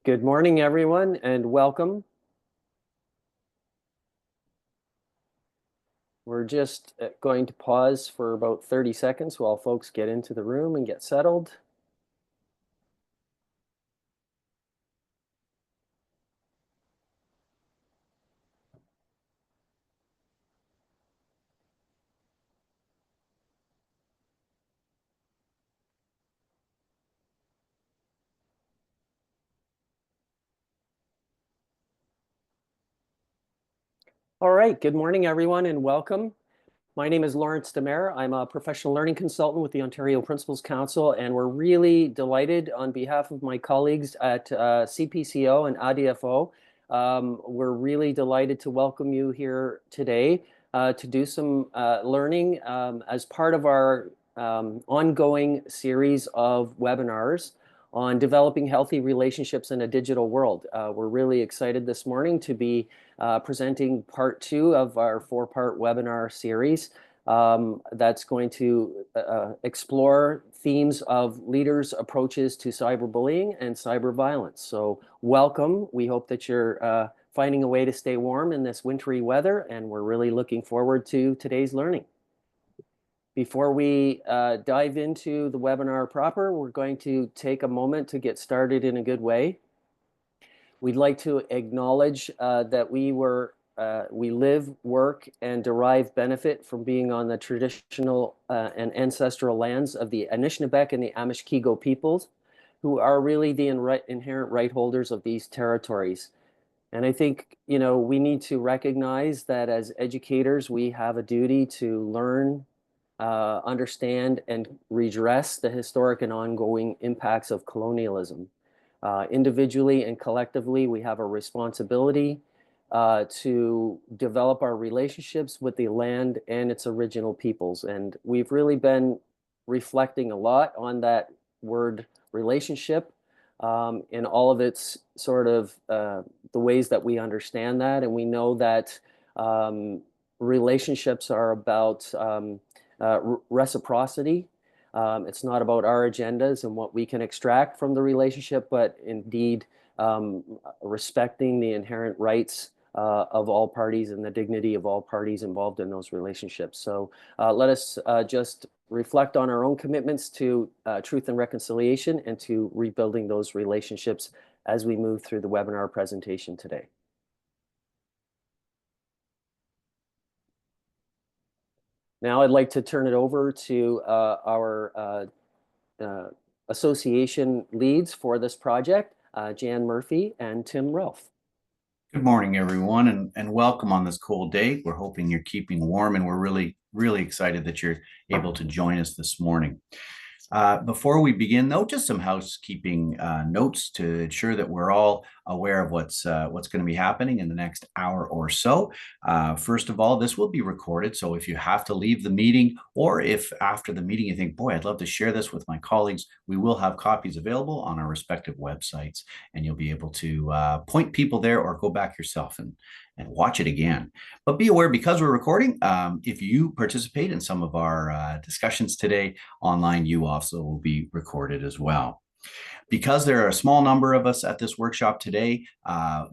Good morning, everyone, and welcome. We're just going to pause for about 30 seconds while folks get into the room and get settled. All right, good morning, everyone, and welcome. My name is Lawrence Demare. I'm a professional learning consultant with the Ontario Principals Council, and we're really delighted on behalf of my colleagues at CPCO and ADFO. We're really delighted to welcome you here today to do some learning as part of our ongoing series of webinars on developing healthy relationships in a digital world. We're really excited this morning to be presenting part 2 of our 4-part webinar series that's going to explore themes of leaders' approaches to cyberbullying and cyber violence. So welcome. We hope that you're finding a way to stay warm in this wintry weather, and we're really looking forward to today's learning. Before we dive into the webinar proper, we're going to take a moment to get started in a good way. We'd like to acknowledge that we live, work, and derive benefit from being on the traditional and ancestral lands of the Anishinaabe and the Amishkigo peoples, who are really the inherent right holders of these territories. And I think, we need to recognize that as educators, we have a duty to learn, understand, and redress the historic and ongoing impacts of colonialism. Individually and collectively, we have a responsibility to develop our relationships with the land and its original peoples. And we've really been reflecting a lot on that word relationship in all of its sort of the ways that we understand that. And we know that relationships are about reciprocity. It's not about our agendas and what we can extract from the relationship, but indeed respecting the inherent rights of all parties and the dignity of all parties involved in those relationships. So let us just reflect on our own commitments to truth and reconciliation and to rebuilding those relationships as we move through the webinar presentation today. Now I'd like to turn it over to our association leads for this project, Jan Murphy and Tim Ralph. Good morning, everyone, and welcome on this cold day. We're hoping you're keeping warm, and we're really, really excited that you're able to join us this morning. Before we begin, though, just some housekeeping notes to ensure that we're all aware of what's going to be happening in the next hour or so. First of all, this will be recorded, so if you have to leave the meeting, or if after the meeting you think, boy, I'd love to share this with my colleagues, we will have copies available on our respective websites, and you'll be able to point people there or go back yourself and watch it again. But be aware, because we're recording, if you participate in some of our discussions today online, you also will be recorded as well. Because there are a small number of us at this workshop today,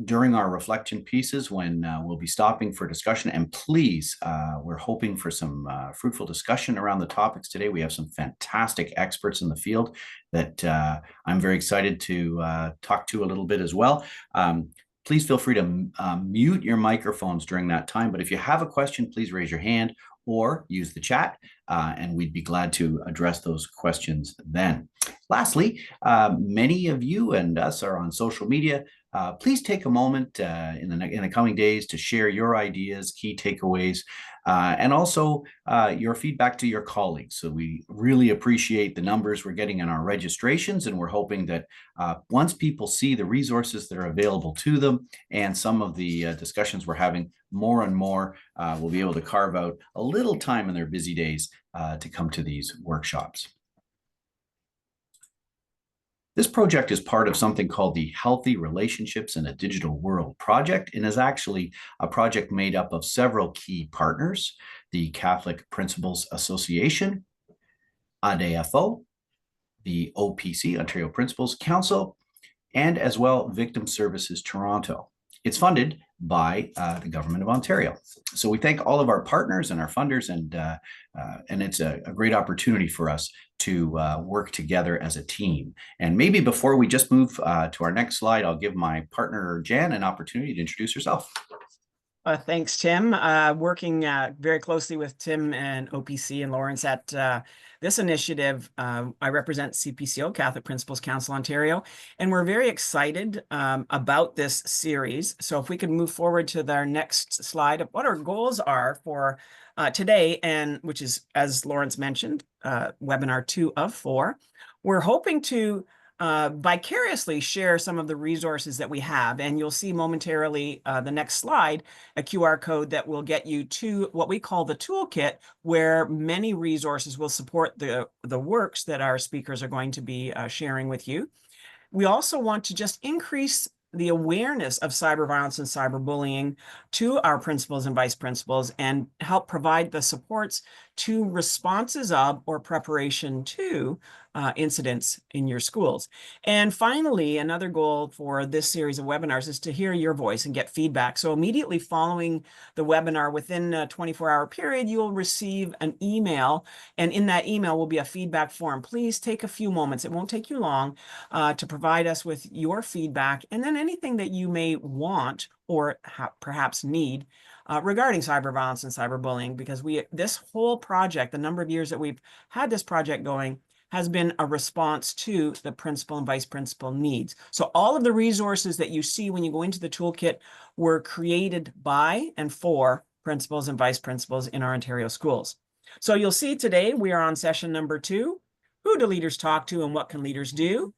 during our reflection pieces, when we'll be stopping for discussion, and please, we're hoping for some fruitful discussion around the topics today. We have some fantastic experts in the field that I'm very excited to talk to a little bit as well. Please feel free to mute your microphones during that time. But if you have a question, please raise your hand or use the chat, and we'd be glad to address those questions then. Lastly, many of you and us are on social media. Please take a moment in the coming days to share your ideas, key takeaways, and also your feedback to your colleagues. So we really appreciate the numbers we're getting in our registrations, and we're hoping that once people see the resources that are available to them and some of the discussions we're having, more and more will be able to carve out a little time in their busy days to come to these workshops. This project is part of something called the Healthy Relationships in a Digital World project, and is actually a project made up of several key partners: the Catholic Principals Association, ADFO, the OPC, Ontario Principals Council, and as well Victim Services Toronto. It's funded by the Government of Ontario. So we thank all of our partners and our funders, and it's a great opportunity for us to work together as a team. And maybe before we just move to our next slide, I'll give my partner Jan an opportunity to introduce herself. Thanks, Tim. Working very closely with Tim and OPC and Lawrence at this initiative. I represent CPCO, Catholic Principals Council Ontario, and we're very excited about this series. So if we could move forward to our next slide of what our goals are for today, and which is, as Lawrence mentioned, webinar 2 of 4. We're hoping to vicariously share some of the resources that we have. And you'll see momentarily the next slide, a QR code that will get you to what we call the toolkit, where many resources will support the works that our speakers are going to be sharing with you. We also want to just increase the awareness of cyber violence and cyberbullying to our principals and vice principals and help provide the supports to responses of or preparation to incidents in your schools. And finally, another goal for this series of webinars is to hear your voice and get feedback. So immediately following the webinar, within a 24-hour period, you'll receive an email, and in that email will be a feedback form. Please take a few moments, it won't take you long, to provide us with your feedback, and then anything that you may want or perhaps need regarding cyber violence and cyberbullying, because this whole project, the number of years that we've had this project going, has been a response to the principal and vice principal needs. So all of the resources that you see when you go into the toolkit were created by and for principals and vice principals in our Ontario schools. So you'll see today we are on session number 2, who do leaders talk to and what can leaders do?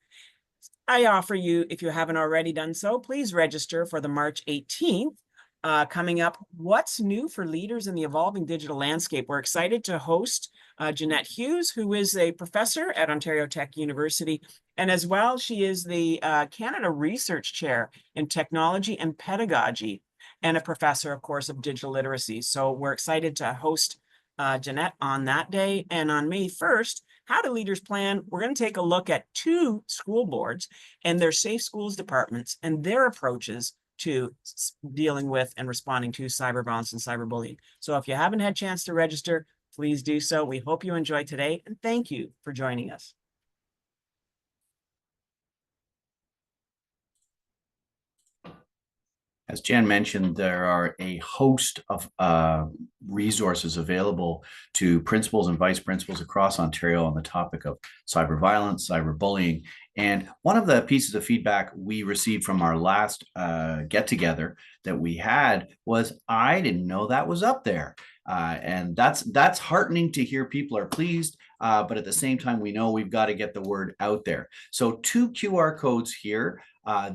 I offer you, if you haven't already done so, please register for the March 18th. Coming up, what's new for leaders in the evolving digital landscape? We're excited to host Jeanette Hughes, who is a professor at Ontario Tech University, and as well, she is the Canada Research Chair in Technology and Pedagogy, and a professor, of course, of digital literacy. So we're excited to host Jeanette on that day. And on May 1st, how do leaders plan? We're going to take a look at 2 school boards and their safe schools departments and their approaches to dealing with and responding to cyber violence and cyberbullying. So if you haven't had a chance to register, please do so. We hope you enjoy today, and thank you for joining us. As Jan mentioned, there are a host of resources available to principals and vice principals across Ontario on the topic of cyber violence, cyberbullying. And one of the pieces of feedback we received from our last get-together that we had was, I didn't know that was up there. And that's heartening to hear people are pleased, but at the same time, we know we've got to get the word out there. So 2 QR codes here.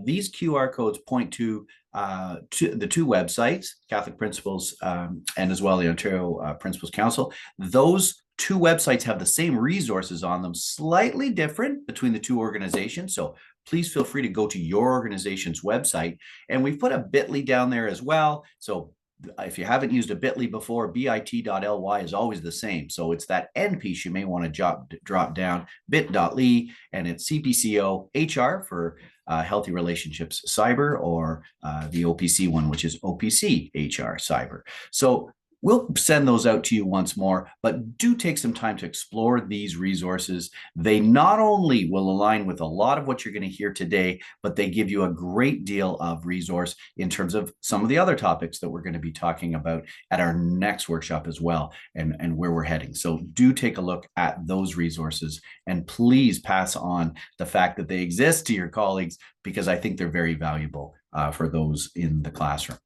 These QR codes point to the 2 websites, Catholic Principals and as well the Ontario Principals Council. Those 2 websites have the same resources on them, slightly different between the 2 organizations. So please feel free to go to your organization's website. And we've put a bit.ly down there as well. So if you haven't used a bit.ly before, bit.ly is always the same. So it's that end piece you may want to drop down, bit.ly, and it's CPCO HR for Healthy Relationships Cyber, or the OPC one, which is OPC HR Cyber. So we'll send those out to you once more, but do take some time to explore these resources. They not only will align with a lot of what you're going to hear today, but they give you a great deal of resource in terms of some of the other topics that we're going to be talking about at our next workshop as well, and where we're heading. So do take a look at those resources, and please pass on the fact that they exist to your colleagues, because I think they're very valuable for those in the classroom.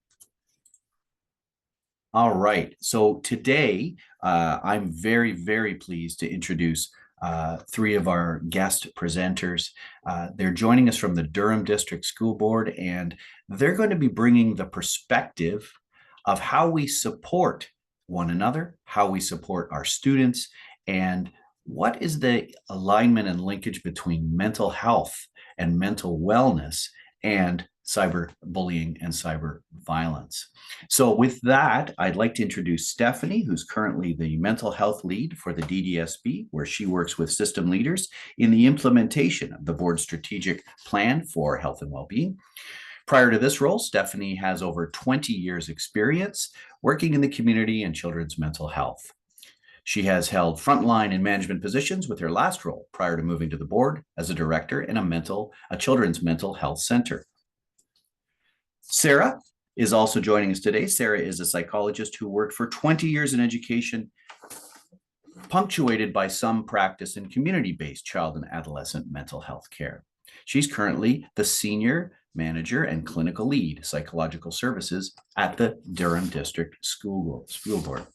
All right, so today I'm very, very pleased to introduce 3 of our guest presenters. They're joining us from the Durham District School Board, and they're going to be bringing the perspective of how we support one another, how we support our students, and what is the alignment and linkage between mental health and mental wellness and cyberbullying and cyber violence. So with that, I'd like to introduce Stephanie, who's currently the mental health lead for the DDSB, where she works with system leaders in the implementation of the board's strategic plan for health and well-being. Prior to this role, Stephanie has over 20 years experience working in the community and children's mental health. She has held frontline and management positions with her last role prior to moving to the board as a director in a children's mental health center. Sarah is also joining us today. Sarah is a psychologist who worked for 20 years in education, punctuated by some practice in community-based child and adolescent mental health care. She's currently the senior manager and clinical lead psychological services at the Durham District School Board.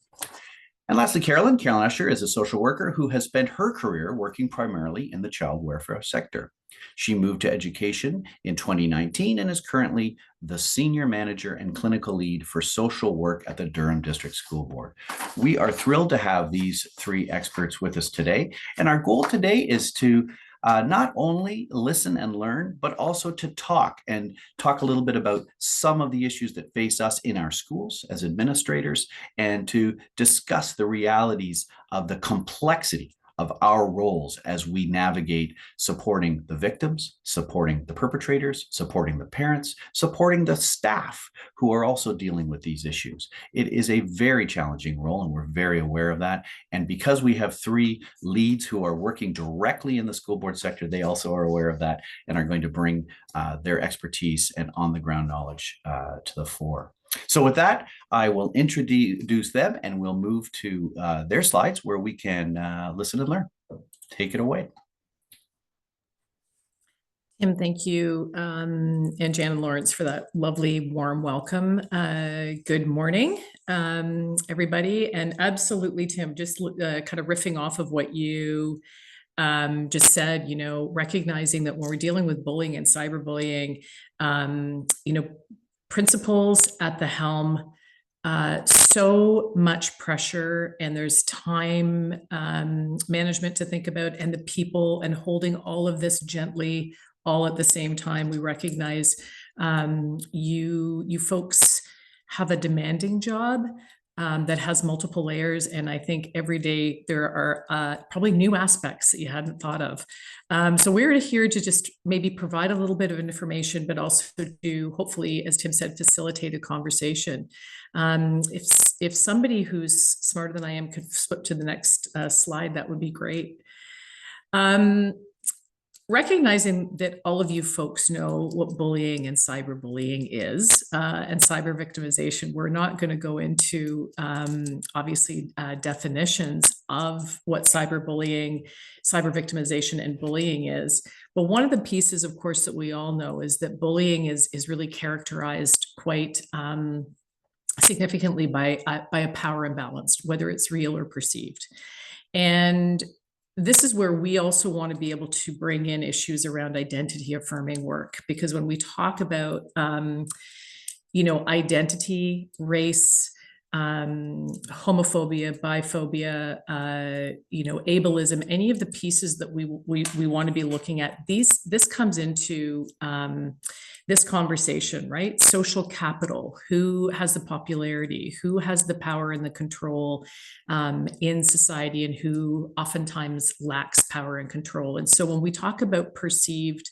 And lastly, Carolyn Usher is a social worker who has spent her career working primarily in the child welfare sector. She moved to education in 2019 and is currently the senior manager and clinical lead for social work at the Durham District School Board. We are thrilled to have these three experts with us today. And our goal today is to not only listen and learn, but also to talk a little bit about some of the issues that face us in our schools as administrators, and to discuss the realities of the complexity of our roles as we navigate supporting the victims, supporting the perpetrators, supporting the parents, supporting the staff who are also dealing with these issues. It is a very challenging role, and we're very aware of that. And because we have three leads who are working directly in the school board sector, they also are aware of that and are going to bring their expertise and on-the-ground knowledge to the fore. So with that, I will introduce them and we'll move to their slides where we can listen and learn. Take it away. Tim, thank you, and Jan and Lawrence for that lovely, warm welcome. Good morning, everybody. And absolutely, Tim, just kind of riffing off of what you just said, recognizing that when we're dealing with bullying and cyberbullying, principals at the helm, so much pressure, and there's time management to think about, and the people, and holding all of this gently all at the same time. We recognize you folks have a demanding job that has multiple layers, and I think every day there are probably new aspects that you hadn't thought of. So we're here to just maybe provide a little bit of information, but also to hopefully, as Tim said, facilitate a conversation. If somebody who's smarter than I am could flip to the next slide, that would be great. Recognizing that all of you folks know what bullying and cyberbullying is, and cyber victimization, we're not going to go into obviously definitions of what cyberbullying, cyber victimization, and bullying is. But one of the pieces, of course, that we all know is that bullying is really characterized quite significantly by a power imbalance, whether it's real or perceived. And this is where we also want to be able to bring in issues around identity affirming work, because when we talk about, identity, race, homophobia, biphobia, ableism, any of the pieces that we want to be looking at, this comes into this conversation, right? Social capital, who has the popularity, who has the power and the control in society, and who oftentimes lacks power and control. And so when we talk about perceived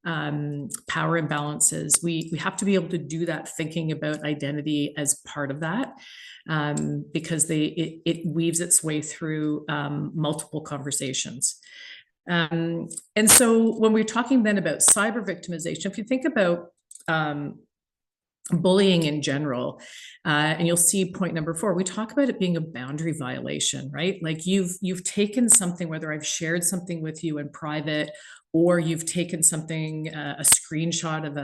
power imbalances, we have to be able to do that thinking about identity as part of that, because it weaves its way through multiple conversations. And so when we're talking then about cyber victimization, if you think about bullying in general, and you'll see point number 4, we talk about it being a boundary violation, right? Like you've taken something, whether I've shared something with you in private, or you've taken something, a screenshot of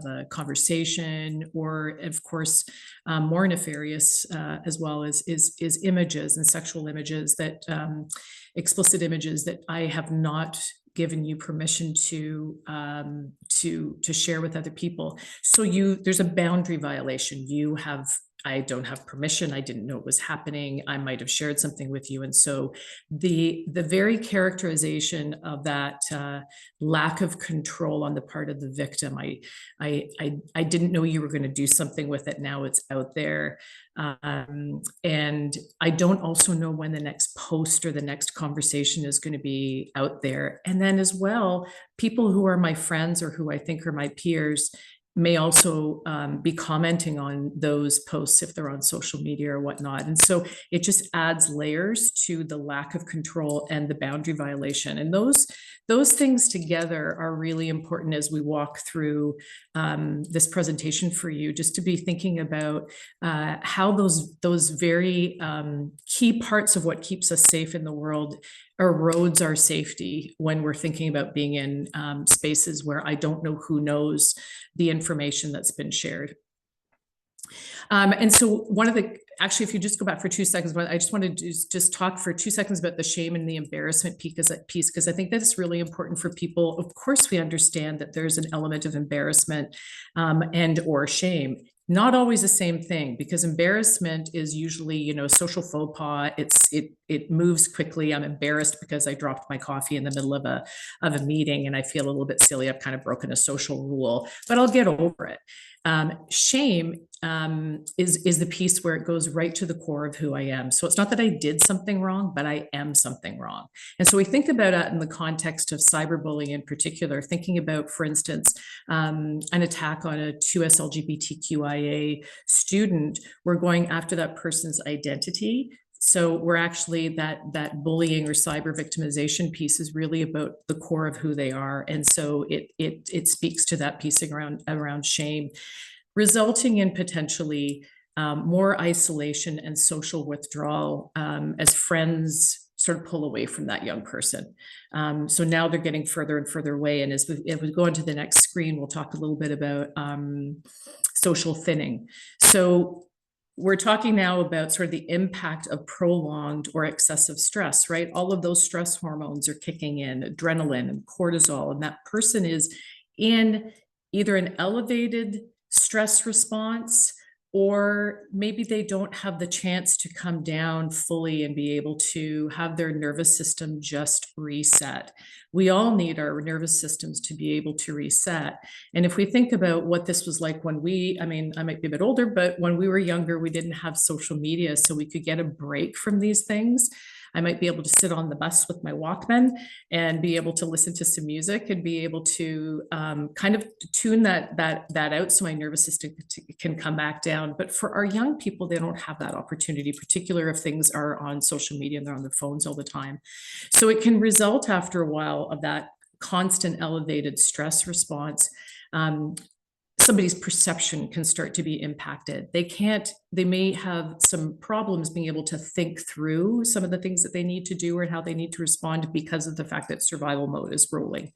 a conversation, or of course, more nefarious as well is images and sexual images that explicit images that I have not given you permission to share with other people. So there's a boundary violation. You have I don't have permission. I didn't know it was happening. I might have shared something with you. And so the very characterization of that lack of control on the part of the victim, I didn't know you were going to do something with it. Now it's out there. And I don't also know when the next post or the next conversation is going to be out there. And then as well, people who are my friends or who I think are my peers may also be commenting on those posts if they're on social media or whatnot. And so it just adds layers to the lack of control and the boundary violation. And those things together are really important as we walk through this presentation for you, just to be thinking about how those very key parts of what keeps us safe in the world erodes our safety when we're thinking about being in spaces where I don't know who knows the information that's been shared. And so actually, if you just go back for 2 seconds, I just wanted to just talk for 2 seconds about the shame and the embarrassment piece, because I think that's really important for people. Of course, we understand that there's an element of embarrassment and or shame. Not always the same thing, because embarrassment is usually, social faux pas. It moves quickly. I'm embarrassed because I dropped my coffee in the middle of a meeting and I feel a little bit silly. I've kind of broken a social rule, but I'll get over it. Shame is the piece where it goes right to the core of who I am. So it's not that I did something wrong, but I am something wrong. And so we think about it in the context of cyberbullying in particular, thinking about, for instance, an attack on a 2S LGBTQIA student. We're going after that person's identity. So we're actually that bullying or cyber victimization piece is really about the core of who they are. And so it speaks to that piece around shame, resulting in potentially more isolation and social withdrawal as friends sort of pull away from that young person. So now they're getting further and further away. And as we go into the next screen, we'll talk a little bit about social thinning. So we're talking now about sort of the impact of prolonged or excessive stress, right? All of those stress hormones are kicking in, adrenaline and cortisol, and that person is in either an elevated stress response, or maybe they don't have the chance to come down fully and be able to have their nervous system just reset. We all need our nervous systems to be able to reset. And if we think about what this was like when I might be a bit older, but when we were younger, we didn't have social media, so we could get a break from these things. I might be able to sit on the bus with my Walkman and be able to listen to some music and be able to kind of tune that out so my nervous system can come back down. But for our young people, they don't have that opportunity, particularly if things are on social media and they're on their phones all the time. So it can result after a while of that constant elevated stress response. Somebody's perception can start to be impacted. They may have some problems being able to think through some of the things that they need to do and how they need to respond because of the fact that survival mode is rolling.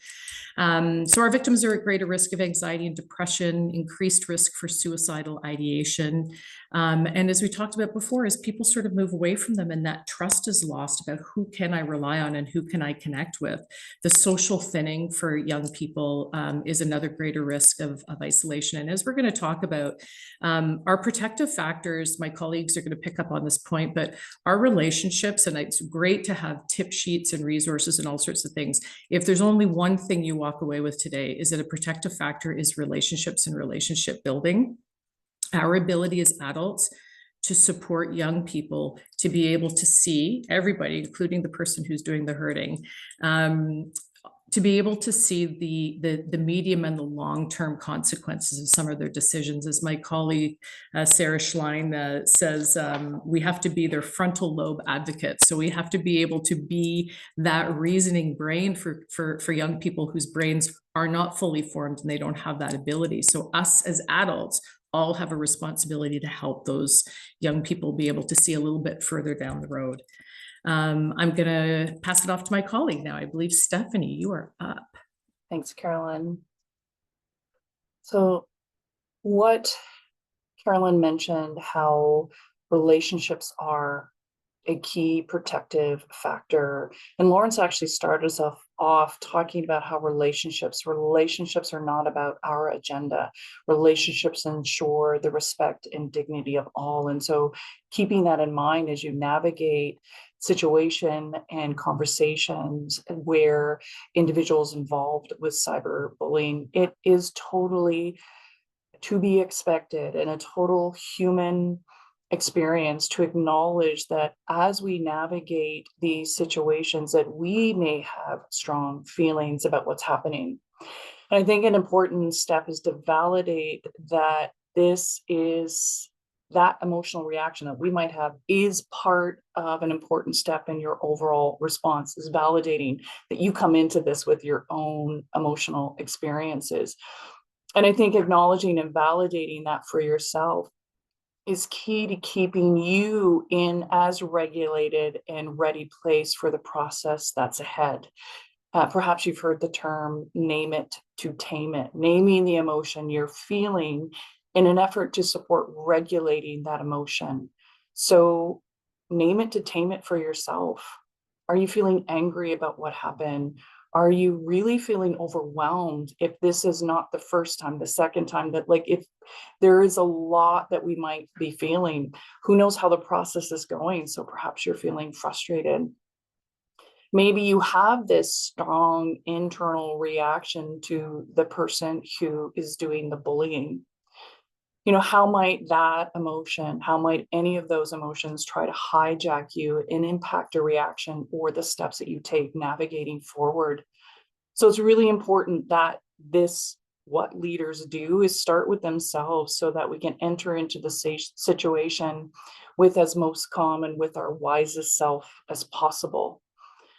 So our victims are at greater risk of anxiety and depression, increased risk for suicidal ideation. And as we talked about before, as people sort of move away from them and that trust is lost about who can I rely on and who can I connect with, the social thinning for young people is another greater risk of isolation. And as we're going to talk about, our protective factors, my colleagues are going to pick up on this point, but our relationships, and it's great to have tip sheets and resources and all sorts of things. If there's only one thing you walk away with today, is that a protective factor is relationships and relationship building. Our ability as adults to support young people to be able to see everybody, including the person who's doing the hurting, to be able to see the medium and the long-term consequences of some of their decisions. As my colleague, Sarah Schlein says, we have to be their frontal lobe advocates. So we have to be able to be that reasoning brain for young people whose brains are not fully formed and they don't have that ability. So us as adults all have a responsibility to help those young people be able to see a little bit further down the road. I'm going to pass it off to my colleague now. I believe, Stephanie, you are up. Thanks, Carolyn. So what Carolyn mentioned, how relationships are a key protective factor. And Lawrence actually started us off talking about how relationships are not about our agenda. Relationships ensure the respect and dignity of all. And so keeping that in mind as you navigate situation and conversations where individuals involved with cyberbullying, it is totally to be expected and a total human experience to acknowledge that as we navigate these situations that we may have strong feelings about what's happening. And I think an important step is to validate that that emotional reaction that we might have is part of an important step in your overall response, is validating that you come into this with your own emotional experiences. And I think acknowledging and validating that for yourself is key to keeping you in as regulated and ready place for the process that's ahead. Perhaps you've heard the term name it to tame it, naming the emotion you're feeling in an effort to support regulating that emotion. So name it to tame it for yourself. Are you feeling angry about what happened? Are you really feeling overwhelmed if this is not the first time, the second time, that like if there is a lot that we might be feeling, who knows how the process is going? So perhaps you're feeling frustrated. Maybe you have this strong internal reaction to the person who is doing the bullying. How might that emotion, how might any of those emotions try to hijack you and impact a reaction or the steps that you take navigating forward? So it's really important that what leaders do is start with themselves so that we can enter into the situation with as most calm and with our wisest self as possible.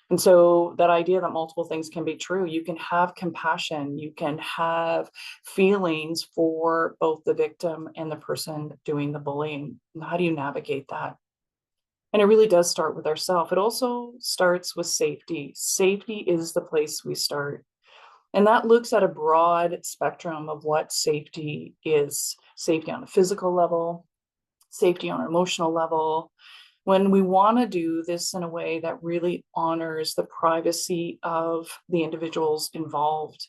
And so that idea that multiple things can be true, you can have compassion, you can have feelings for both the victim and the person doing the bullying. And how do you navigate that? And it really does start with ourselves. It also starts with safety. Safety is the place we start. And that looks at a broad spectrum of what safety is. Safety on a physical level, safety on an emotional level. When we want to do this in a way that really honors the privacy of the individuals involved.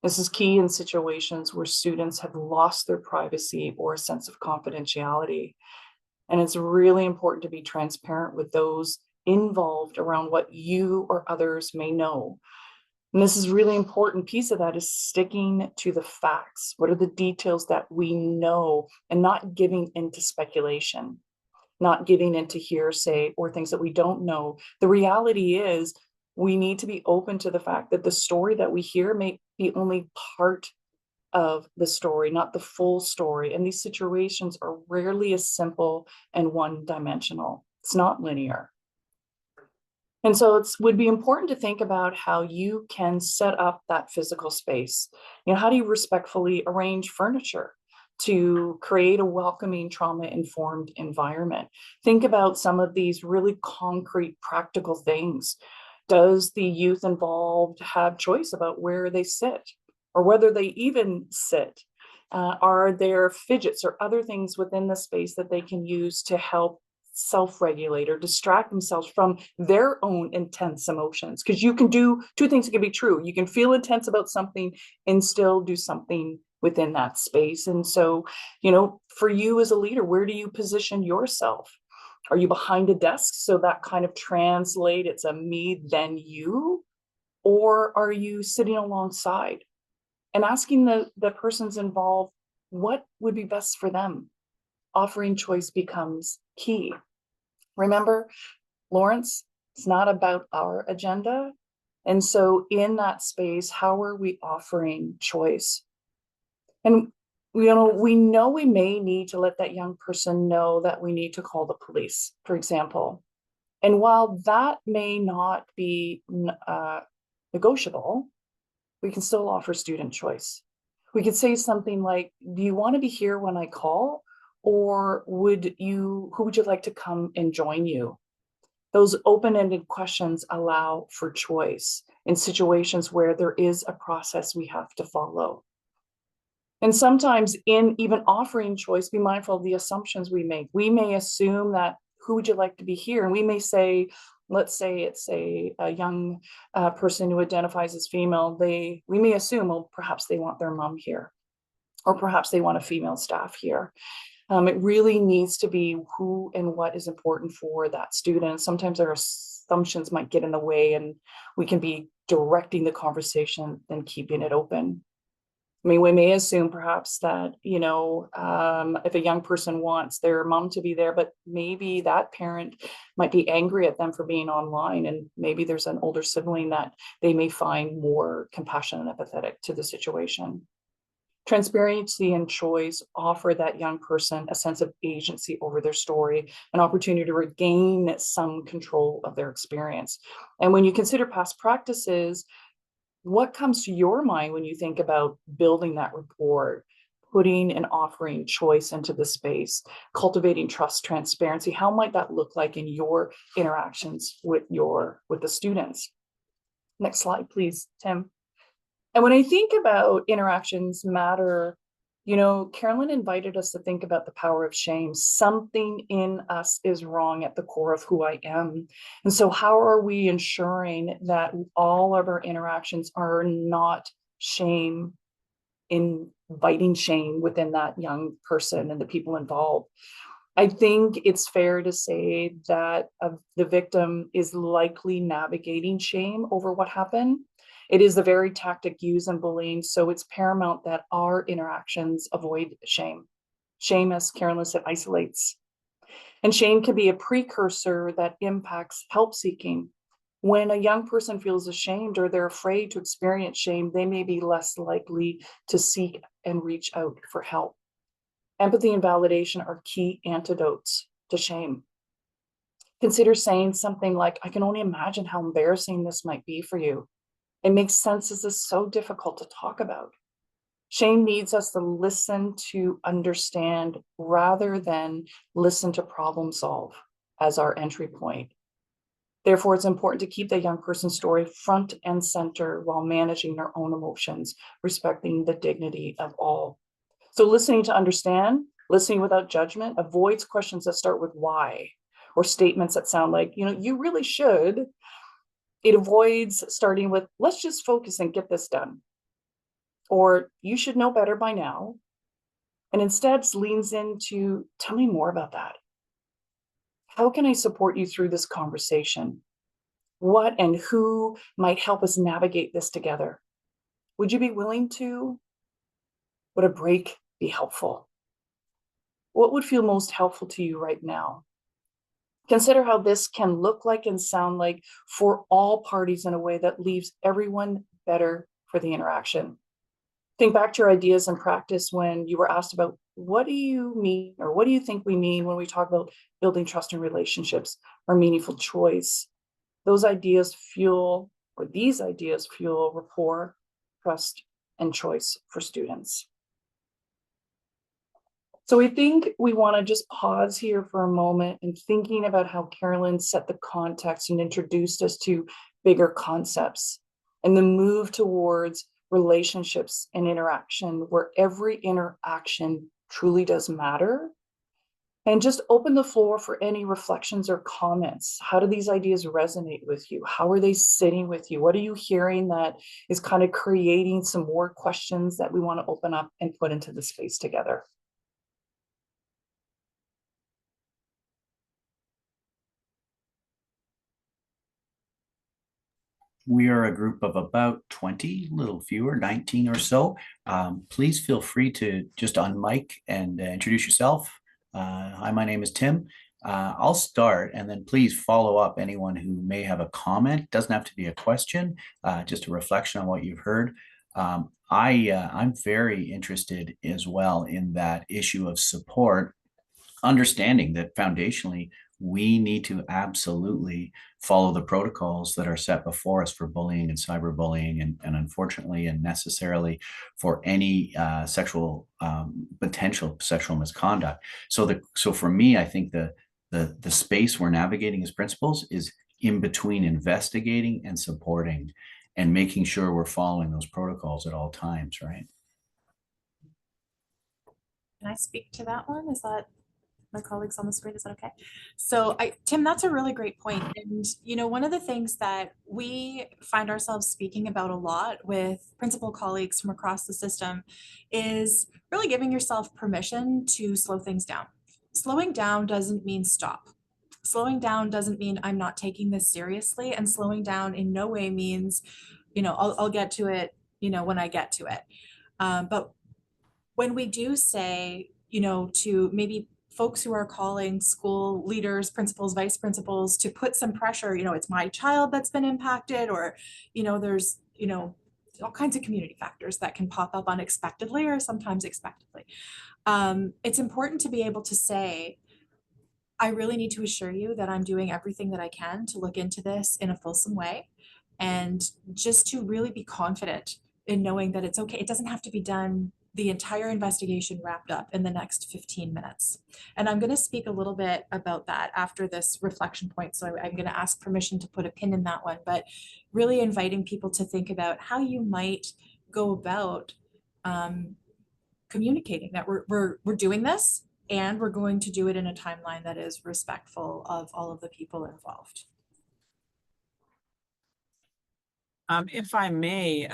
This is key in situations where students have lost their privacy or a sense of confidentiality. And it's really important to be transparent with those involved around what you or others may know. And this is a really important piece of that is sticking to the facts. What are the details that we know and not giving into speculation? Not giving into hearsay or things that we don't know. The reality is we need to be open to the fact that the story that we hear may be only part of the story, not the full story. And these situations are rarely as simple and one-dimensional. It's not linear. And so it would be important to think about how you can set up that physical space. How do you respectfully arrange furniture to create a welcoming, trauma-informed environment? Think about some of these really concrete, practical things. Does the youth involved have choice about where they sit or whether they even sit? Are there fidgets or other things within the space that they can use to help self-regulate or distract themselves from their own intense emotions? Because you can do two things that can be true. You can feel intense about something and still do something within that space. And so, for you as a leader, where do you position yourself? Are you behind a desk so that kind of translate it's a me then you? Or are you sitting alongside and asking the persons involved what would be best for them? Offering choice becomes key. Remember, Lawrence, it's not about our agenda. And so in that space, how are we offering choice? And we know we may need to let that young person know that we need to call the police, for example. And while that may not be negotiable, we can still offer student choice. We could say something like, do you want to be here when I call? Or who would you like to come and join you? Those open-ended questions allow for choice in situations where there is a process we have to follow. And sometimes in even offering choice, be mindful of the assumptions we make. We may assume that who would you like to be here? And we may say, let's say it's a young person who identifies as female. We may assume, well, perhaps they want their mom here, or perhaps they want a female staff here. It really needs to be who and what is important for that student. Sometimes our assumptions might get in the way, and we can be directing the conversation and keeping it open. I mean, we may assume perhaps that, if a young person wants their mom to be there, but maybe that parent might be angry at them for being online, and maybe there's an older sibling that they may find more compassionate and empathetic to the situation. Transparency and choice offer that young person a sense of agency over their story, an opportunity to regain some control of their experience. And when you consider past practices, what comes to your mind when you think about building that rapport, putting and offering choice into the space, cultivating trust, transparency? How might that look like in your interactions with the students? Next slide, please, Tim. And when I think about interactions matter, Carolyn invited us to think about the power of shame. Something in us is wrong at the core of who I am. And so how are we ensuring that all of our interactions are not inviting shame within that young person and the people involved? I think it's fair to say that the victim is likely navigating shame over what happened. It is the very tactic used in bullying, so it's paramount that our interactions avoid shame. Shame, as Carolyn said, isolates. And shame can be a precursor that impacts help seeking. When a young person feels ashamed or they're afraid to experience shame, they may be less likely to seek and reach out for help. Empathy and validation are key antidotes to shame. Consider saying something like, I can only imagine how embarrassing this might be for you. It makes sense. This is so difficult to talk about. Shame needs us to listen to understand rather than listen to problem solve as our entry point. Therefore, it's important to keep the young person's story front and center while managing their own emotions, respecting the dignity of all. So listening to understand, listening without judgment, avoids questions that start with why, or statements that sound like, you really should. It avoids starting with, let's just focus and get this done. Or you should know better by now. And instead leans into, tell me more about that. How can I support you through this conversation? What and who might help us navigate this together? Would you be willing to? Would a break be helpful? What would feel most helpful to you right now? Consider how this can look like and sound like for all parties in a way that leaves everyone better for the interaction. Think back to your ideas and practice when you were asked about, what do you mean, or what do you think we mean when we talk about building trust in relationships or meaningful choice? These ideas fuel rapport, trust, and choice for students. So I think we want to just pause here for a moment and thinking about how Carolyn set the context and introduced us to bigger concepts and the move towards relationships and interaction, where every interaction truly does matter. And just open the floor for any reflections or comments. How do these ideas resonate with you? How are they sitting with you? What are you hearing that is kind of creating some more questions that we want to open up and put into the space together? We are a group of about 20, a little fewer, 19 or so. Please feel free to just unmic and introduce yourself. Hi, my name is Tim. I'll start, and then please follow up anyone who may have a comment. Doesn't have to be a question, just a reflection on what you've heard. I'm very interested as well in that issue of support, understanding that foundationally we need to absolutely follow the protocols that are set before us for bullying and cyberbullying, and unfortunately and necessarily for any potential sexual misconduct. So for me, I think the space we're navigating as principals is in between investigating and supporting and making sure we're following those protocols at all times, right? Can I speak to that one? Is that my colleagues on the screen. Is that okay? So Tim, that's a really great point. And, you know, one of the things that we find ourselves speaking about a lot with principal colleagues from across the system is really giving yourself permission to slow things down. Slowing down doesn't mean stop. Slowing down doesn't mean I'm not taking this seriously, and slowing down in no way means, you know, I'll get to it, you know, when I get to it. But when we do say, you know, to maybe folks who are calling school leaders, principals, vice principals to put some pressure, you know, it's my child that's been impacted, or, you know, there's, you know, all kinds of community factors that can pop up unexpectedly or sometimes expectedly. It's important to be able to say, I really need to assure you that I'm doing everything that I can to look into this in a fulsome way, and just to really be confident in knowing that it's okay. It doesn't have to be done, the entire investigation wrapped up in the next 15 minutes. And I'm going to speak a little bit about that after this reflection point. So I'm going to ask permission to put a pin in that one, but really inviting people to think about how you might go about communicating that we're doing this, and we're going to do it in a timeline that is respectful of all of the people involved. If I may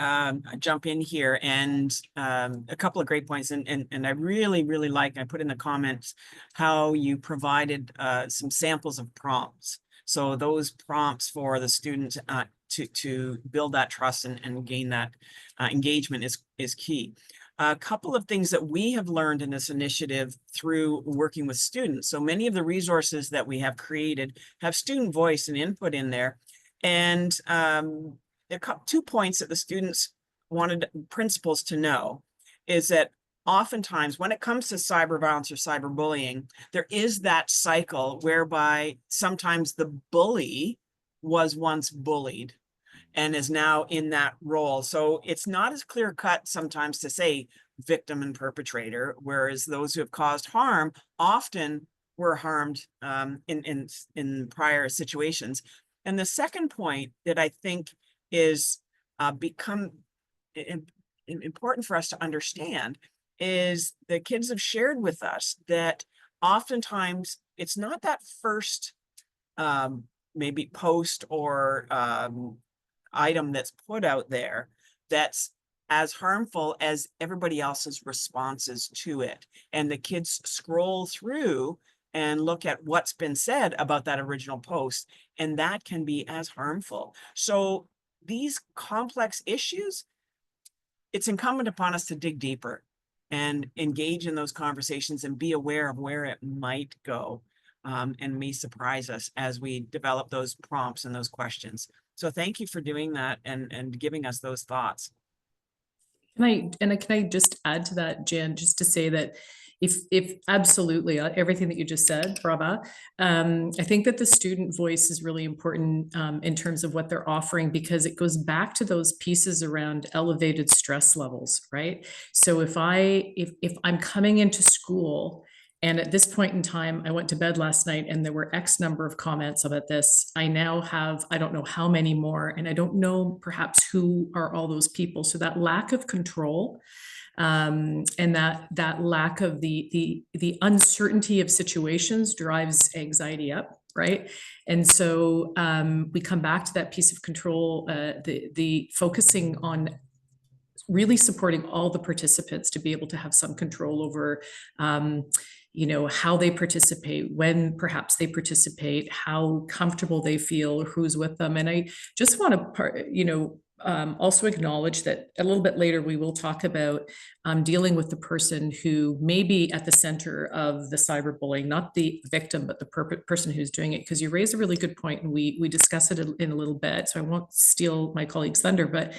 jump in here, and a couple of great points, and I really like, I put in the comments how you provided some samples of prompts. So those prompts for the students to build that trust and gain that engagement is key. A couple of things that we have learned in this initiative through working with students. So many of the resources that we have created have student voice and input in there. And there are 2 points that the students wanted principals to know is that oftentimes when it comes to cyber violence or cyberbullying, there is that cycle whereby sometimes the bully was once bullied and is now in that role. So it's not as clear cut sometimes to say victim and perpetrator, whereas those who have caused harm often were harmed in prior situations. And the second point that I think is become important for us to understand is the kids have shared with us that oftentimes it's not that first maybe post or item that's put out there that's as harmful as everybody else's responses to it. And the kids scroll through and look at what's been said about that original post, and that can be as harmful. So these complex issues, it's incumbent upon us to dig deeper and engage in those conversations and be aware of where it might go and may surprise us as we develop those prompts and those questions. So thank you for doing that and giving us those thoughts. Can I just add to that, Jan, just to say that if absolutely everything that you just said, brava. I think that the student voice is really important in terms of what they're offering, because it goes back to those pieces around elevated stress levels, right? So if I'm coming into school, and at this point in time, I went to bed last night and there were X number of comments about this. I now have, I don't know how many more, and I don't know perhaps who are all those people. So that lack of control and that lack of the uncertainty of situations drives anxiety up, right? And so we come back to that piece of control, the focusing on really supporting all the participants to be able to have some control over you know, how they participate, when perhaps they participate, how comfortable they feel, who's with them. And I just want to, you know, also acknowledge that a little bit later we will talk about dealing with the person who may be at the center of the cyberbullying, not the victim, but the person who's doing it. Because you raise a really good point, and we discuss it in a little bit, so I won't steal my colleague's thunder, but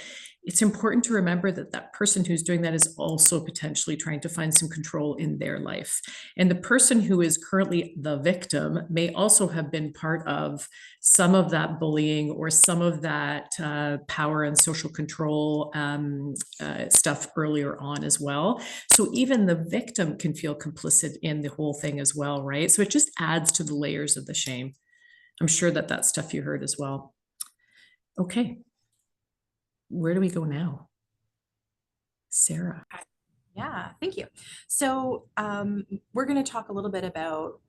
it's important to remember that that person who's doing that is also potentially trying to find some control in their life. And the person who is currently the victim may also have been part of some of that bullying or some of that power and social control stuff earlier on as well. So even the victim can feel complicit in the whole thing as well, right? So it just adds to the layers of the shame. I'm sure that that's stuff you heard as well. Okay. Where do we go now? Sarah. Yeah, thank you. So we're going to talk a little bit about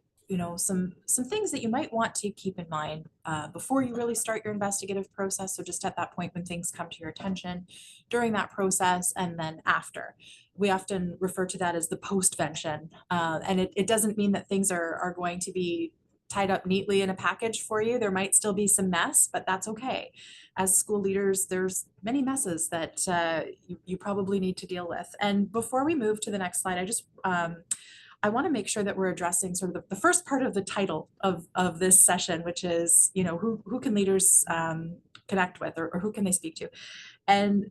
some things that you might want to keep in mind before you really start your investigative process. So just at that point when things come to your attention, during that process, and then after. We often refer to that as the postvention. And it doesn't mean that things are going to be tied up neatly in a package for you. There might still be some mess, but that's okay. As school leaders, there's many messes that you probably need to deal with. And before we move to the next slide, I want to make sure that we're addressing sort of the first part of the title of this session, which is, who can leaders connect with, or who can they speak to? And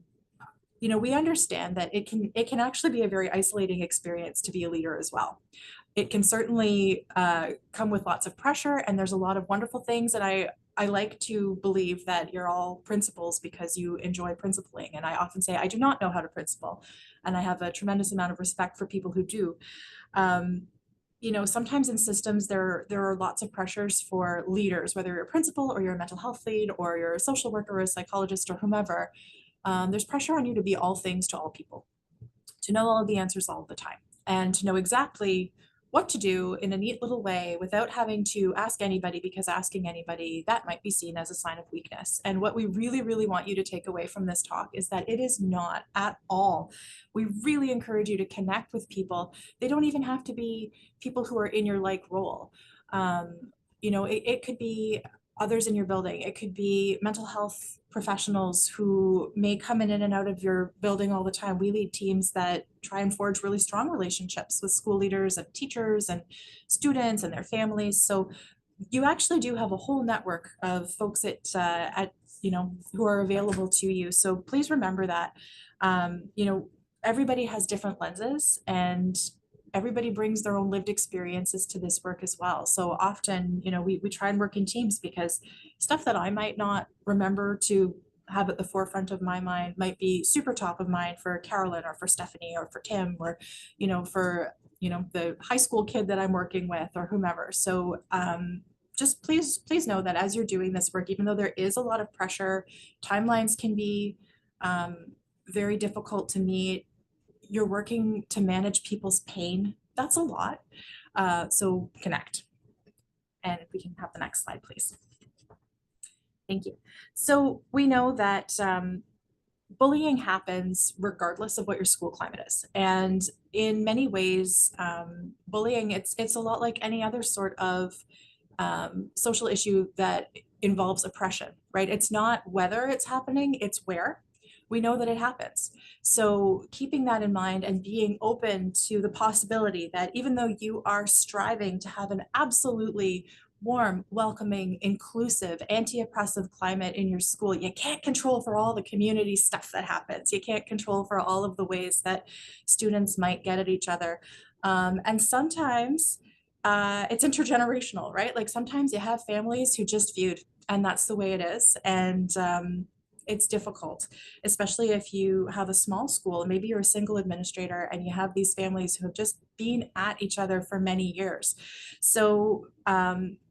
we understand that it can actually be a very isolating experience to be a leader as well. It can certainly come with lots of pressure, and there's a lot of wonderful things. And I like to believe that you're all principals because you enjoy principling. And I often say I do not know how to principal, and I have a tremendous amount of respect for people who do. Sometimes in systems there are lots of pressures for leaders, whether you're a principal or you're a mental health lead or you're a social worker or a psychologist or whomever. There's pressure on you to be all things to all people, to know all of the answers all the time, and to know exactly what to do in a neat little way without having to ask anybody, because asking anybody, that might be seen as a sign of weakness. And what we really, really want you to take away from this talk is that it is not at all. We really encourage you to connect with people. They don't even have to be people who are in your like role. It could be others in your building. It could be mental health professionals who may come in and out of your building all the time. We lead teams that try and forge really strong relationships with school leaders and teachers and students and their families. So you actually do have a whole network of folks who are available to you. So please remember that, everybody has different lenses, and everybody brings their own lived experiences to this work as well. So often, we try and work in teams, because stuff that I might not remember to have at the forefront of my mind might be super top of mind for Carolyn or for Stephanie or for Tim or, for, the high school kid that I'm working with or whomever. So just please know that as you're doing this work, even though there is a lot of pressure, timelines can be very difficult to meet. You're working to manage people's pain. That's a lot. So connect. And if we can have the next slide, please. Thank you. So we know that bullying happens regardless of what your school climate is. And in many ways, bullying, it's a lot like any other sort of social issue that involves oppression, right? It's not whether it's happening, it's where. We know that it happens. So keeping that in mind and being open to the possibility that even though you are striving to have an absolutely warm, welcoming, inclusive, anti-oppressive climate in your school, you can't control for all the community stuff that happens. You can't control for all of the ways that students might get at each other. And sometimes it's intergenerational, right? Like sometimes you have families who just feud, and that's the way it is. And it's difficult, especially if you have a small school and maybe you're a single administrator and you have these families who have just been at each other for many years. So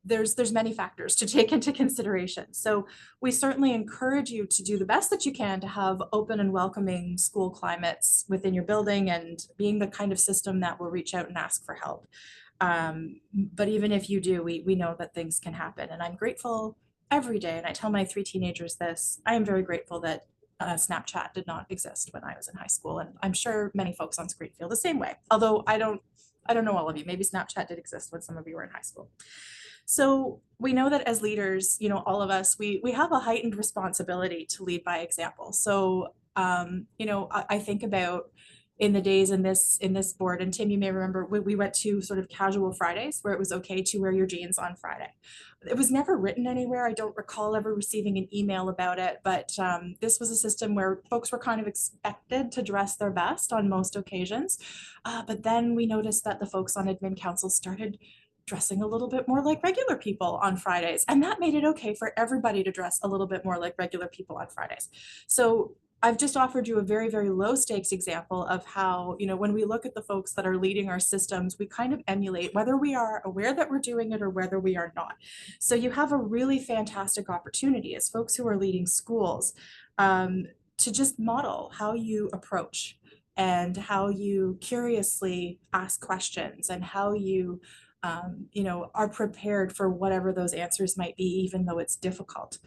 there's many factors to take into consideration. So we certainly encourage you to do the best that you can to have open and welcoming school climates within your building, and being the kind of system that will reach out and ask for help. But even if you do, we know that things can happen, and I'm grateful every day, and I tell my 3 teenagers this, I am very grateful that Snapchat did not exist when I was in high school, and I'm sure many folks on screen feel the same way. Although I don't know all of you. Maybe Snapchat did exist when some of you were in high school. So we know that as leaders, all of us, we have a heightened responsibility to lead by example. So I think about in the days in this board, and Tim, you may remember, we went to sort of casual Fridays where it was okay to wear your jeans on Friday. It was never written anywhere. I don't recall ever receiving an email about it, but this was a system where folks were kind of expected to dress their best on most occasions. But then we noticed that the folks on admin council started dressing a little bit more like regular people on Fridays, and that made it okay for everybody to dress a little bit more like regular people on Fridays. So I've just offered you a very, very low stakes example of how, when we look at the folks that are leading our systems, we kind of emulate whether we are aware that we're doing it or whether we are not. So you have a really fantastic opportunity as folks who are leading schools to just model how you approach and how you curiously ask questions and how you are prepared for whatever those answers might be, even though it's difficult.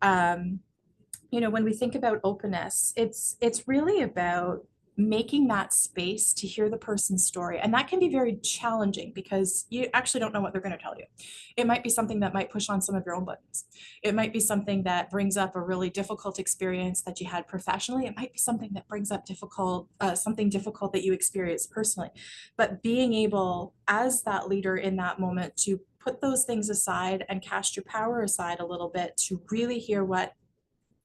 When we think about openness, it's really about making that space to hear the person's story. And that can be very challenging because you actually don't know what they're going to tell you. It might be something that might push on some of your own buttons. It might be something that brings up a really difficult experience that you had professionally. It might be something that brings up something difficult that you experienced personally. But being able, as that leader in that moment, to put those things aside and cast your power aside a little bit to really hear what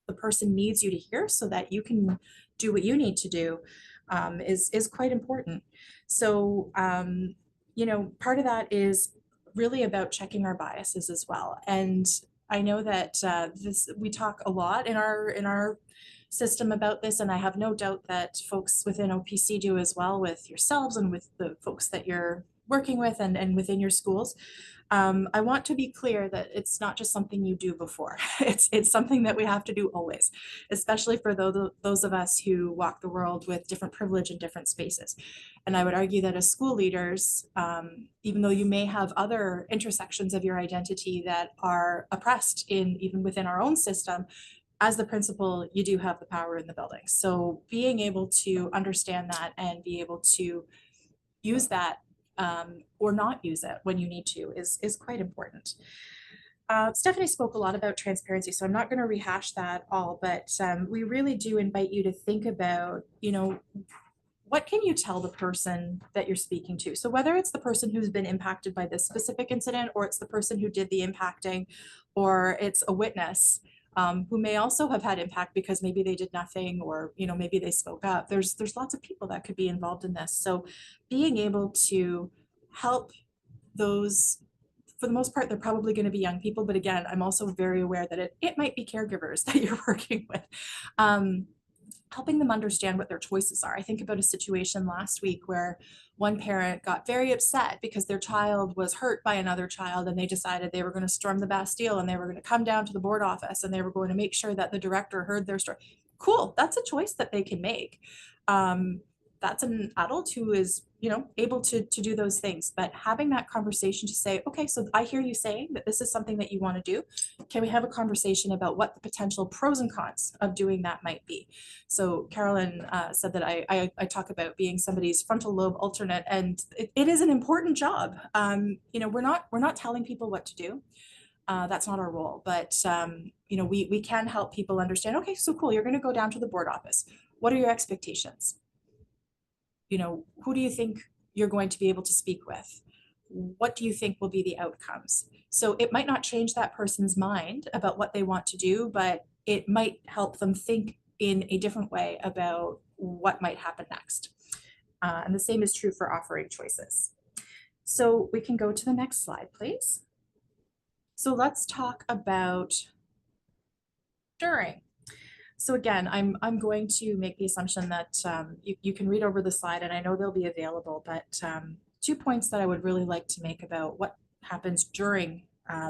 the person needs you to hear so that you can do what you need to do is quite important. So, part of that is really about checking our biases as well. And I know that we talk a lot in our system about this, and I have no doubt that folks within OPC do as well, with yourselves and with the folks that you're working with and within your schools. I want to be clear that it's not just something you do before. It's something that we have to do always, especially for those of us who walk the world with different privilege in different spaces. And I would argue that as school leaders, even though you may have other intersections of your identity that are oppressed even within our own system, as the principal, you do have the power in the building. So being able to understand that and be able to use that or not use it when you need to is quite important. Stephanie spoke a lot about transparency, so I'm not going to rehash that all, but we really do invite you to think about, what can you tell the person that you're speaking to? So whether it's the person who's been impacted by this specific incident, or it's the person who did the impacting, or it's a witness who may also have had impact because maybe they did nothing, or maybe they spoke up. There's lots of people that could be involved in this. So being able to help those, for the most part, they're probably going to be young people, but again, I'm also very aware that it might be caregivers that you're working with. Helping them understand what their choices are. I think about a situation last week where one parent got very upset because their child was hurt by another child, and they decided they were going to storm the Bastille, and they were going to come down to the board office, and they were going to make sure that the director heard their story. Cool, that's a choice that they can make. That's an adult who is, able to do those things. But having that conversation to say, okay, so I hear you saying that this is something that you want to do. Can we have a conversation about what the potential pros and cons of doing that might be? So Carolyn said that I talk about being somebody's frontal lobe alternate, and it is an important job. We're not telling people what to do. That's not our role, but we can help people understand, okay, so cool, you're going to go down to the board office. What are your expectations? Who do you think you're going to be able to speak with? What do you think will be the outcomes? So it might not change that person's mind about what they want to do, but it might help them think in a different way about what might happen next. And the same is true for offering choices. So we can go to the next slide, please. So let's talk about during. So again, I'm going to make the assumption that you can read over the slide, and I know they'll be available, but 2 points that I would really like to make about what happens during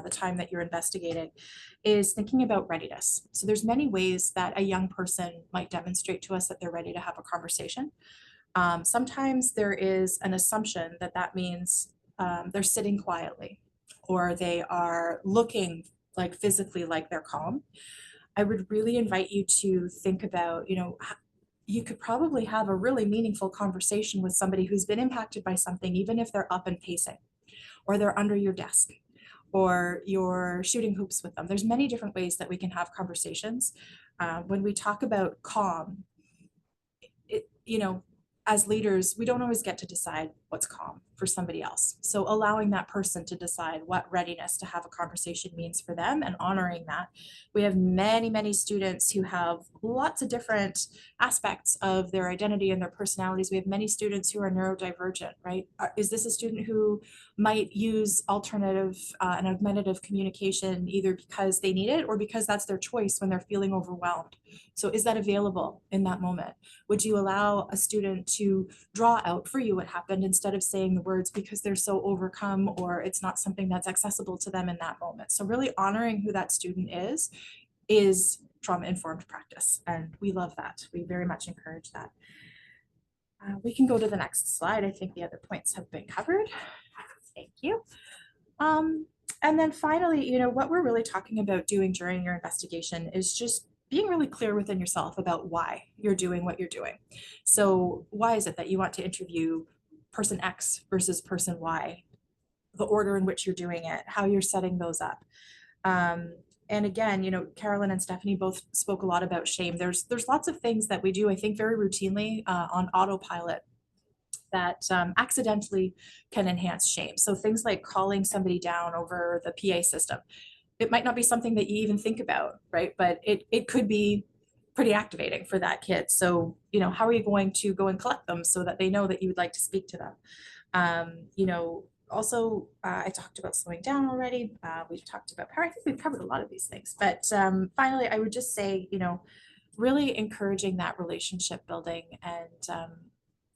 the time that you're investigating is thinking about readiness. So there's many ways that a young person might demonstrate to us that they're ready to have a conversation. Sometimes there is an assumption that means they're sitting quietly, or they are looking like physically like they're calm. I would really invite you to think about, you could probably have a really meaningful conversation with somebody who's been impacted by something, even if they're up and pacing, or they're under your desk, or you're shooting hoops with them. There's many different ways that we can have conversations. When we talk about calm, as leaders, we don't always get to decide what's calm for somebody else. So allowing that person to decide what readiness to have a conversation means for them and honoring that. We have many, many students who have lots of different aspects of their identity and their personalities. We have many students who are neurodivergent, right? Is this a student who might use alternative and augmentative communication either because they need it or because that's their choice when they're feeling overwhelmed? So is that available in that moment? Would you allow a student to draw out for you what happened instead of saying the words because they're so overcome or it's not something that's accessible to them in that moment? So really honoring who that student is trauma-informed practice. And we love that. We very much encourage that. We can go to the next slide. I think the other points have been covered. Thank you. And then finally, what we're really talking about doing during your investigation is just being really clear within yourself about why you're doing what you're doing. So why is it that you want to interview person X versus person Y? The order in which you're doing it, how you're setting those up. And again, Carolyn and Stephanie both spoke a lot about shame. There's lots of things that we do, I think, very routinely on autopilot that accidentally can enhance shame. So things like calling somebody down over the PA system. It might not be something that you even think about, right? But it could be pretty activating for that kid. So, how are you going to go and collect them so that they know that you would like to speak to them? Also, I talked about slowing down already. We've talked about power. I think we've covered a lot of these things. But finally, I would just say, really encouraging that relationship building. And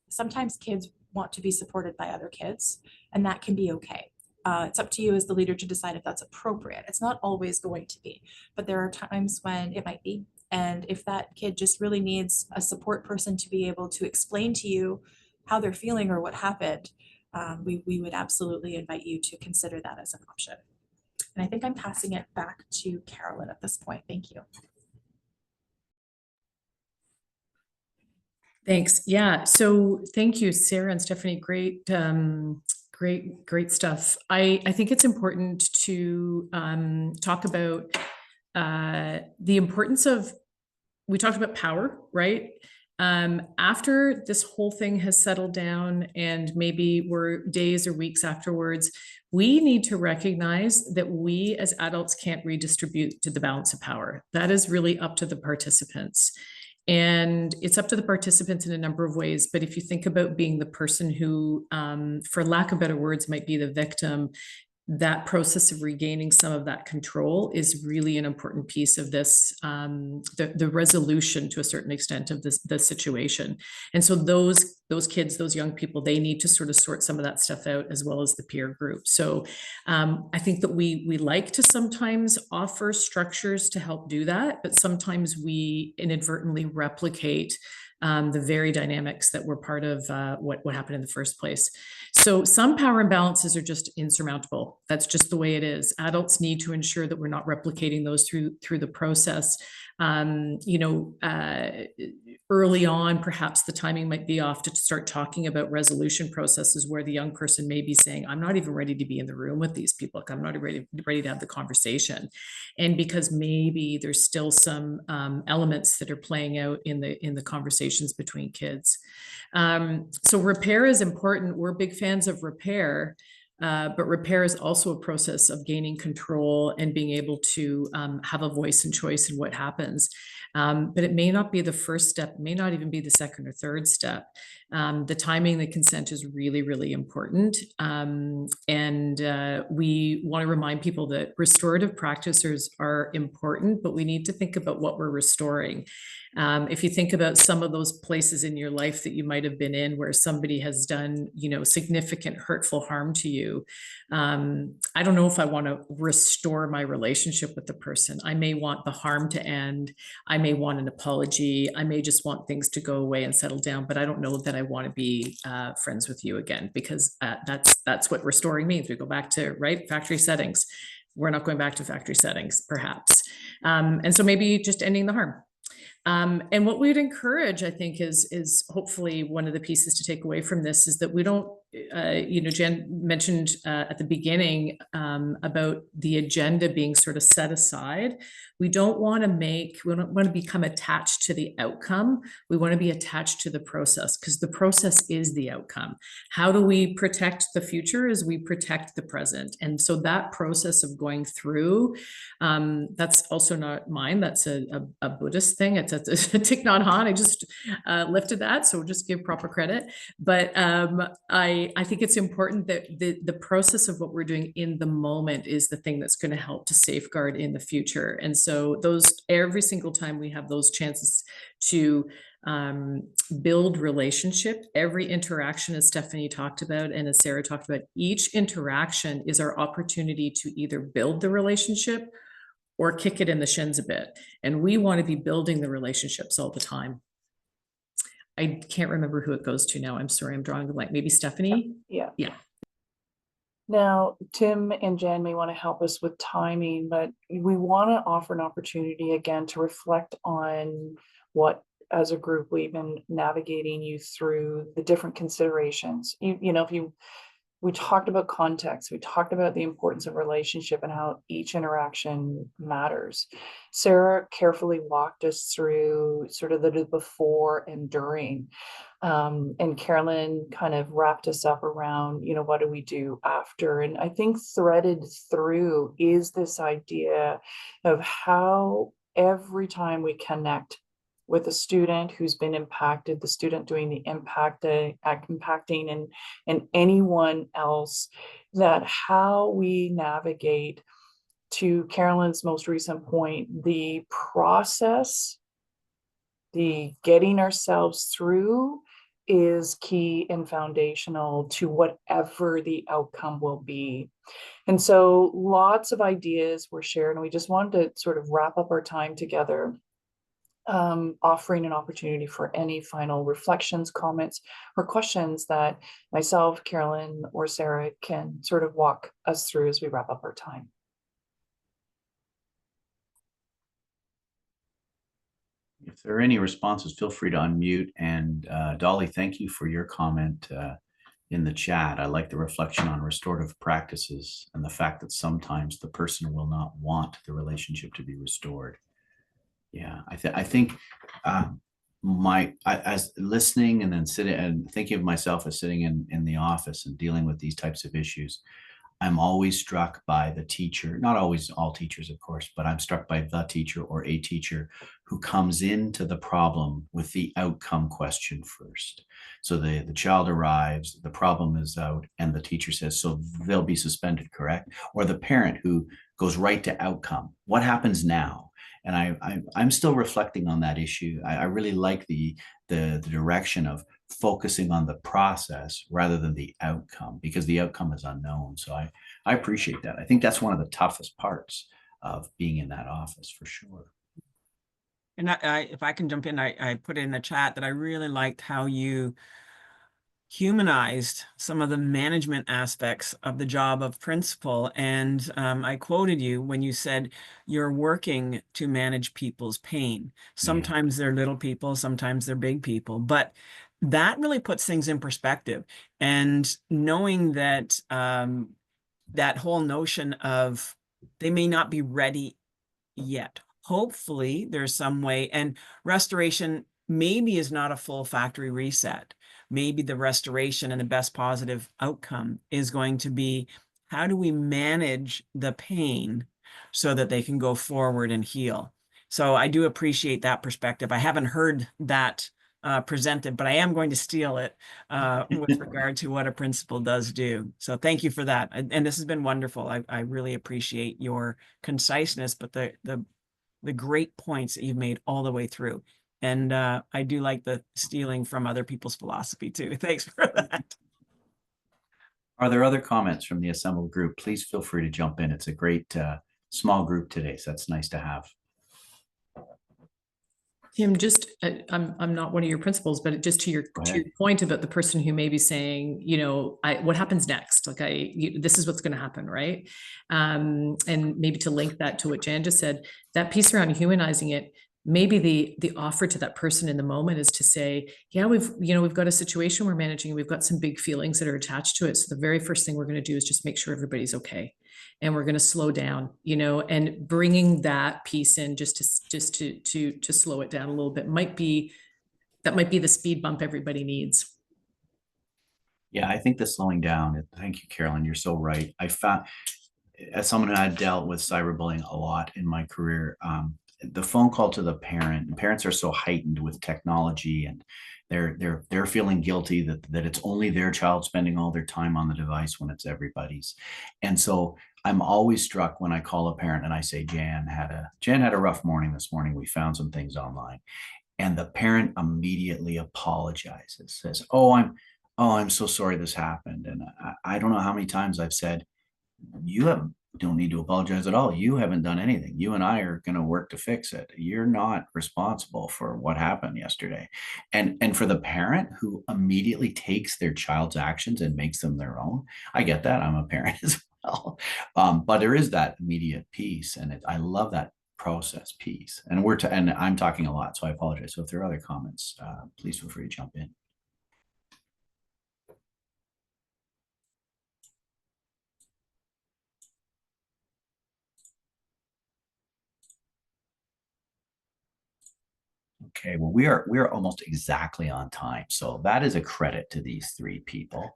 sometimes kids want to be supported by other kids, and that can be okay. It's up to you as the leader to decide if that's appropriate. It's not always going to be, but there are times when it might be. And if that kid just really needs a support person to be able to explain to you how they're feeling or what happened, we would absolutely invite you to consider that as an option. And I think I'm passing it back to Carolyn at this point. Thank you. Thanks. Yeah. So thank you, Sarah and Stephanie. Great, great stuff. I think it's important to talk about the importance of, we talked about power, right? After this whole thing has settled down and maybe we're days or weeks afterwards, we need to recognize that we as adults can't redistribute to the balance of power. That is really up to the participants. And it's up to the participants in a number of ways. But if you think about being the person who, for lack of better words, might be the victim, that process of regaining some of that control is really an important piece of this, the resolution to a certain extent of the situation. And so those kids, those young people, they need to sort of sort some of that stuff out, as well as the peer group. So I think that we like to sometimes offer structures to help do that, but sometimes we inadvertently replicate the very dynamics that were part of what happened in the first place. So some power imbalances are just insurmountable. That's just the way it is. Adults need to ensure that we're not replicating those through the process. Early on, perhaps the timing might be off to start talking about resolution processes where the young person may be saying, I'm not even ready to be in the room with these people. I'm not ready to have the conversation. And because maybe there's still some elements that are playing out in the conversations between kids. So repair is important. We're big fans of repair. But repair is also a process of gaining control and being able to have a voice and choice in what happens. But it may not be the first step, may not even be the second or third step. The timing, the consent is really, really important. And we want to remind people that restorative practices are important, but we need to think about what we're restoring. If you think about some of those places in your life that you might have been in where somebody has done, significant hurtful harm to you, I don't know if I want to restore my relationship with the person. I may want the harm to end. I may want an apology. I may just want things to go away and settle down, but I don't know that I want to be friends with you again, because that's what restoring means. We go back to, factory settings. We're not going back to factory settings, perhaps. And so maybe just ending the harm. And what we'd encourage, I think, is hopefully one of the pieces to take away from this is that we don't, Jen mentioned at the beginning about the agenda being sort of set aside. We don't want to become attached to the outcome. We want to be attached to the process, because the process is the outcome. How do we protect the future? Is we protect the present. And so that process of going through, that's also not mine. That's a Buddhist thing. It's a Thich Nhat Hanh. I just lifted that, so just give proper credit. But I think it's important that the process of what we're doing in the moment is the thing that's going to help to safeguard in the future. And so every single time we have those chances to build relationship, every interaction, as Stephanie talked about and as Sarah talked about, each interaction is our opportunity to either build the relationship or kick it in the shins a bit. And we want to be building the relationships all the time. I can't remember who it goes to now. I'm sorry, I'm drawing the blank. Maybe Stephanie? Yeah. Yeah. Now, Tim and Jan may want to help us with timing, but we want to offer an opportunity again to reflect on what, as a group, we've been navigating you through the different considerations. We talked about context, we talked about the importance of relationship and how each interaction matters. Sarah carefully walked us through sort of the before and during. And Carolyn kind of wrapped us up around, what do we do after? And I think threaded through is this idea of how every time we connect with a student who's been impacted, the student doing the impacting and anyone else, that how we navigate, to Carolyn's most recent point, the process, the getting ourselves through is key and foundational to whatever the outcome will be. And so lots of ideas were shared, and we just wanted to sort of wrap up our time together, offering an opportunity for any final reflections, comments, or questions that myself, Carolyn, or Sarah can sort of walk us through as we wrap up our time. If there are any responses, feel free to unmute. And Dolly, thank you for your comment in the chat. I like the reflection on restorative practices and the fact that sometimes the person will not want the relationship to be restored. Yeah, I think as listening and then sitting and thinking of myself as sitting in the office and dealing with these types of issues, I'm always struck by the teacher, not always all teachers, of course, but I'm struck by the teacher or a teacher who comes into the problem with the outcome question first. So the child arrives, the problem is out, and the teacher says, so they'll be suspended, correct? Or the parent who goes right to outcome. What happens now? And I'm still reflecting on that issue. I really like the direction of focusing on the process rather than the outcome, because the outcome is unknown. So I appreciate that. I think that's one of the toughest parts of being in that office, for sure. And if I can jump in, I put in the chat that I really liked how you humanized some of the management aspects of the job of principal. And I quoted you when you said you're working to manage people's pain. Sometimes they're little people, sometimes they're big people, but that really puts things in perspective. And knowing that that whole notion of they may not be ready yet. Hopefully there's some way, and restoration maybe is not a full factory reset. Maybe the restoration and the best positive outcome is going to be, how do we manage the pain so that they can go forward and heal? So I do appreciate that perspective. I haven't heard that presented, but I am going to steal it with regard to what a principal does do. So thank you for that. And this has been wonderful. I really appreciate your conciseness, but the great points that you've made all the way through. And I do like the stealing from other people's philosophy too. Thanks for that. Are there other comments from the assembled group? Please feel free to jump in. It's a great small group today, so that's nice to have. Tim, just I'm not one of your principals, but just to your point about the person who may be saying, what happens next? Like this is what's going to happen, right? And maybe to link that to what Jan just said, that piece around humanizing it. Maybe the offer to that person in the moment is to say, yeah, we've got a situation we're managing. We've got some big feelings that are attached to it. So the very first thing we're going to do is just make sure everybody's okay. And we're going to slow down, and bringing that piece in just to slow it down a little bit might be the speed bump everybody needs. Yeah, I think the slowing down. Thank you, Carolyn. You're so right. I found, as someone who had dealt with cyberbullying a lot in my career, the phone call to the parent, and parents are so heightened with technology, and they're feeling guilty that it's only their child spending all their time on the device when it's everybody's. And so I'm always struck when I call a parent and I say, Jan had a rough morning this morning. We found some things online. And the parent immediately apologizes, says, I'm so sorry this happened. And I don't know how many times I've said, you have don't need to apologize at all. You haven't done anything. You and I are going to work to fix it. You're not responsible for what happened yesterday. And for the parent who immediately takes their child's actions and makes them their own, I get that. I'm a parent as well. But there is that immediate piece, and I love that process piece. And and I'm talking a lot, so I apologize. So if there are other comments, please feel free to jump in. Okay, well, we are almost exactly on time. So that is a credit to these three people.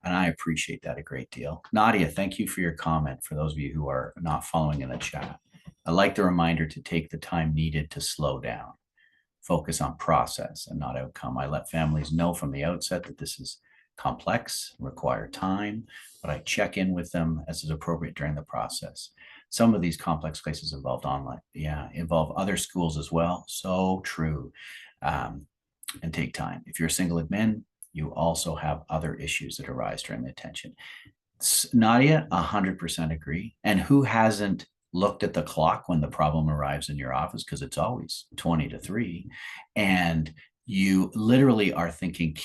And I appreciate that a great deal. Nadia, thank you for your comment. For those of you who are not following in the chat, I like the reminder to take the time needed to slow down, focus on process and not outcome. I let families know from the outset that this is complex, require time, but I check in with them as is appropriate during the process. Some of these complex cases involved online, involve other schools as well. So true. And take time. If you're a single admin, you also have other issues that arise during the attention. Nadia, 100% agree. And who hasn't looked at the clock when the problem arrives in your office? Because it's always 20 to 3. And you literally are thinking,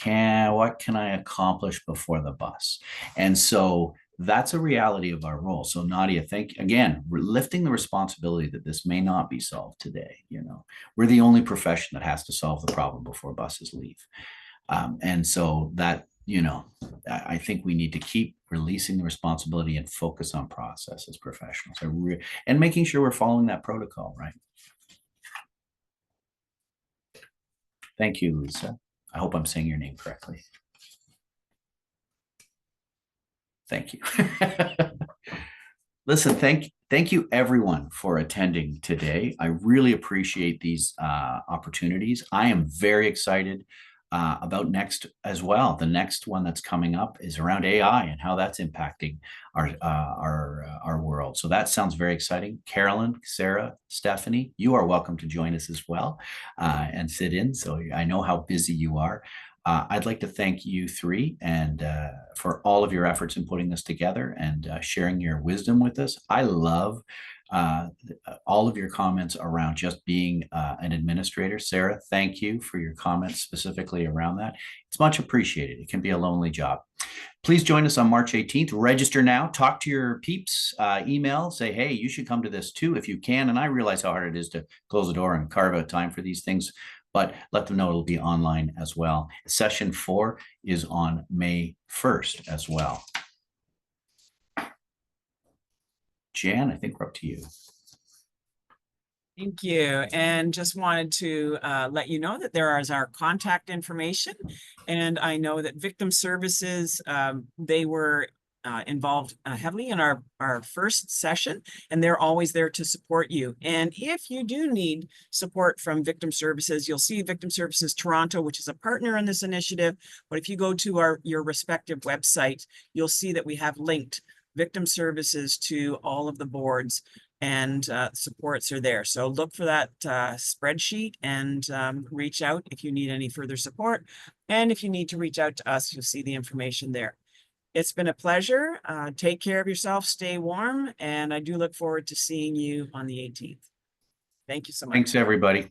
what can I accomplish before the bus? And so that's a reality of our role. So Nadia, again, we're lifting the responsibility that this may not be solved today. We're the only profession that has to solve the problem before buses leave. And so that, I think we need to keep releasing the responsibility and focus on process as professionals and making sure we're following that protocol, right? Thank you, Lisa. I hope I'm saying your name correctly. Thank you. Listen, thank you everyone for attending today. I really appreciate these opportunities. I am very excited about next as well. The next one that's coming up is around AI and how that's impacting our world. So that sounds very exciting. Carolyn, Sarah, Stephanie, you are welcome to join us as well and sit in. So I know how busy you are. I'd like to thank you three and for all of your efforts in putting this together and sharing your wisdom with us. I love all of your comments around just being an administrator. Sarah, thank you for your comments specifically around that. It's much appreciated. It can be a lonely job. Please join us on March 18th. Register now. Talk to your peeps, email, say, hey, you should come to this too if you can. And I realize how hard it is to close the door and carve out time for these things, but let them know it'll be online as well. Session 4 is on May 1st as well. Jan, I think we're up to you. Thank you. And just wanted to let you know that there is our contact information. And I know that Victim Services, they were involved heavily in our first session, and they're always there to support you. And if you do need support from Victim Services, you'll see Victim Services Toronto, which is a partner in this initiative. But if you go to your respective website, you'll see that we have linked Victim Services to all of the boards, and supports are there. So look for that spreadsheet and reach out if you need any further support. And if you need to reach out to us, you'll see the information there. It's been a pleasure. Take care of yourself, stay warm, and I do look forward to seeing you on the 18th. Thank you so much. Thanks, everybody.